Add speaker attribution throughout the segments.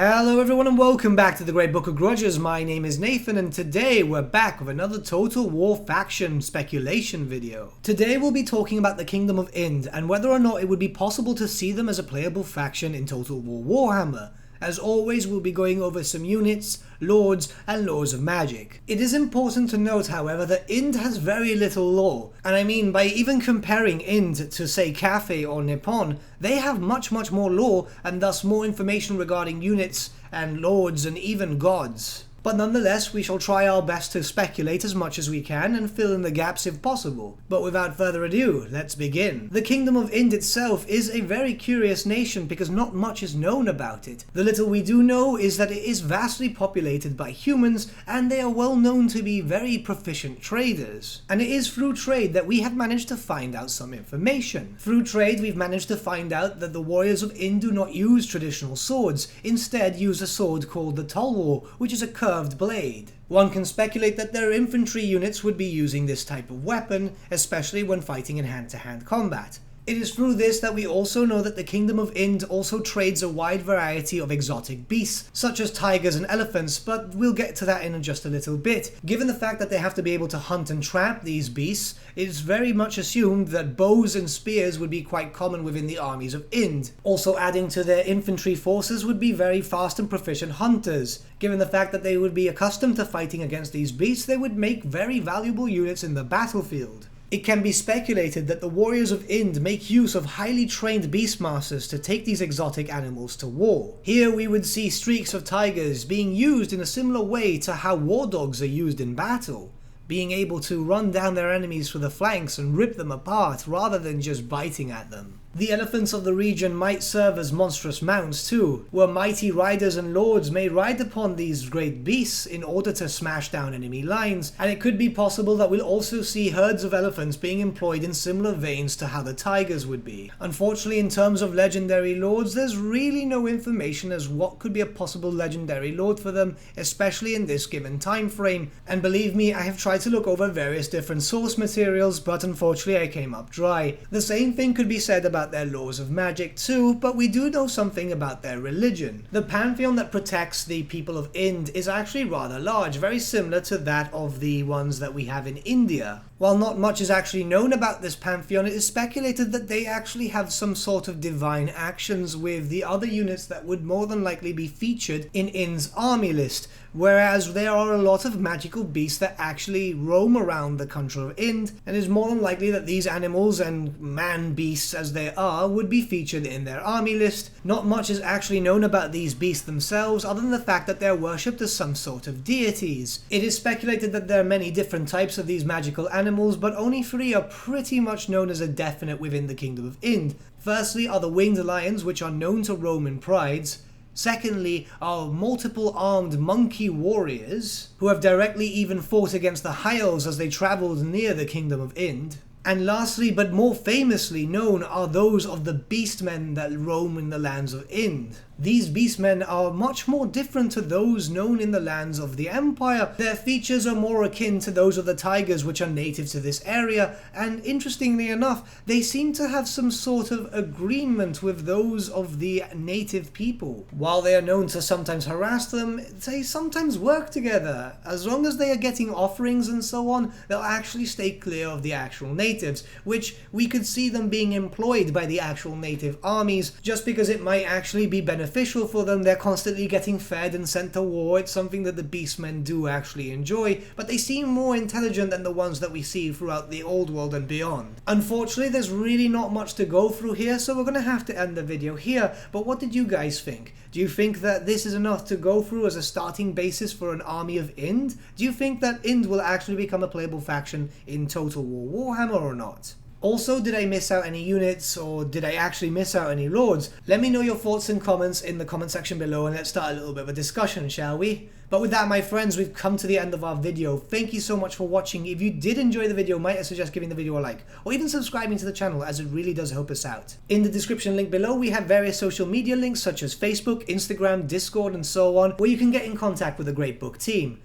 Speaker 1: Hello everyone and welcome back to the Great Book of Grudges. My name is Nathan and today we're back with another Total War faction speculation video. Today we'll be talking about the Kingdom of Ind and whether or not it would be possible to see them as a playable faction in Total War Warhammer. As always, we'll be going over some units, lords, and laws of magic. It is important to note, however, that Ind has very little lore, and I mean by even comparing Ind to, say, Cathay or Nippon, they have much more lore and thus more information regarding units and lords and even gods. But nonetheless, we shall try our best to speculate as much as we can and fill in the gaps if possible. But without further ado, let's begin. The Kingdom of Ind itself is a very curious nation because not much is known about it. The little we do know is that it is vastly populated by humans and they are well known to be very proficient traders. And it is through trade that we have managed to find out some information. Through trade, we've managed to find out that the warriors of Ind do not use traditional swords, instead use a sword called the Tulwar, which is a curved blade. One can speculate that their infantry units would be using this type of weapon, especially when fighting in hand-to-hand combat. It is through this that we also know that the Kingdom of Ind also trades a wide variety of exotic beasts, such as tigers and elephants, but we'll get to that in just a little bit. Given the fact that they have to be able to hunt and trap these beasts, it is very much assumed that bows and spears would be quite common within the armies of Ind. Also adding to their infantry forces would be very fast and proficient hunters. Given the fact that they would be accustomed to fighting against these beasts, they would make very valuable units in the battlefield. It can be speculated that the warriors of Ind make use of highly trained beastmasters to take these exotic animals to war. Here we would see streaks of tigers being used in a similar way to how war dogs are used in battle, being able to run down their enemies through the flanks and rip them apart rather than just biting at them. The elephants of the region might serve as monstrous mounts too, where mighty riders and lords may ride upon these great beasts in order to smash down enemy lines, and it could be possible that we'll also see herds of elephants being employed in similar veins to how the tigers would be. Unfortunately, in terms of legendary lords, there's really no information as what could be a possible legendary lord for them, especially in this given time frame, and believe me, I have tried to look over various different source materials, but unfortunately I came up dry. The same thing could be said about their laws of magic too, but we do know something about their religion. The pantheon that protects the people of Ind is actually rather large, very similar to that of the ones that we have in India. While not much is actually known about this pantheon, it is speculated that they actually have some sort of divine actions with the other units that would more than likely be featured in Ind's army list, whereas there are a lot of magical beasts that actually roam around the country of Ind, and it is more than likely that these animals and man-beasts as they are would be featured in their army list. Not much is actually known about these beasts themselves other than the fact that they are worshipped as some sort of deities. It is speculated that there are many different types of these magical animals, but only 3 are pretty much known as a definite within the Kingdom of Ind. Firstly are the winged lions, which are known to roam in prides. Secondly are multiple armed monkey warriors, who have directly even fought against the High Elves as they travelled near the Kingdom of Ind. And lastly, but more famously known, are those of the beastmen that roam in the lands of Ind. These beastmen are much more different to those known in the lands of the Empire. Their features are more akin to those of the tigers which are native to this area, and interestingly enough, they seem to have some sort of agreement with those of the native people. While they are known to sometimes harass them, they sometimes work together. As long as they are getting offerings and so on, they'll actually stay clear of the actual natives, which we could see them being employed by the actual native armies, just because it might actually be beneficial for them. They're constantly getting fed and sent to war. It's something that the beastmen do actually enjoy, but they seem more intelligent than the ones that we see throughout the old world and beyond. Unfortunately, there's really not much to go through here, so we're gonna have to end the video here, but what did you guys think? Do you think that this is enough to go through as a starting basis for an army of Ind? Do you think that Ind will actually become a playable faction in Total War Warhammer or not? Also, did I miss out any units, or did I actually miss out any lords? Let me know your thoughts and comments in the comment section below, and let's start a little bit of a discussion, shall we? But with that, my friends, we've come to the end of our video. Thank you so much for watching. If you did enjoy the video, might I suggest giving the video a like, or even subscribing to the channel, as it really does help us out. In the description link below, we have various social media links such as Facebook, Instagram, Discord, and so on, where you can get in contact with the Great Book team.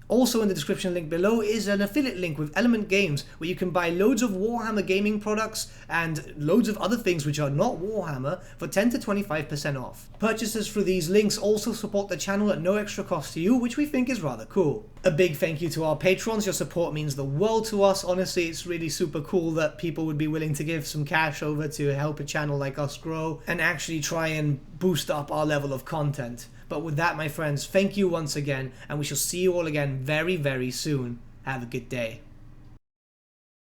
Speaker 1: Also in the description link below is an affiliate link with Element Games where you can buy loads of Warhammer gaming products and loads of other things which are not Warhammer for 10 to 25% off. Purchases through these links also support the channel at no extra cost to you, which we think is rather cool. A big thank you to our patrons. Your support means the world to us. Honestly, it's really super cool that people would be willing to give some cash over to help a channel like us grow and actually try and boost up our level of content. But with that, my friends, thank you once again, and we shall see you all again very, very soon. Have a good day.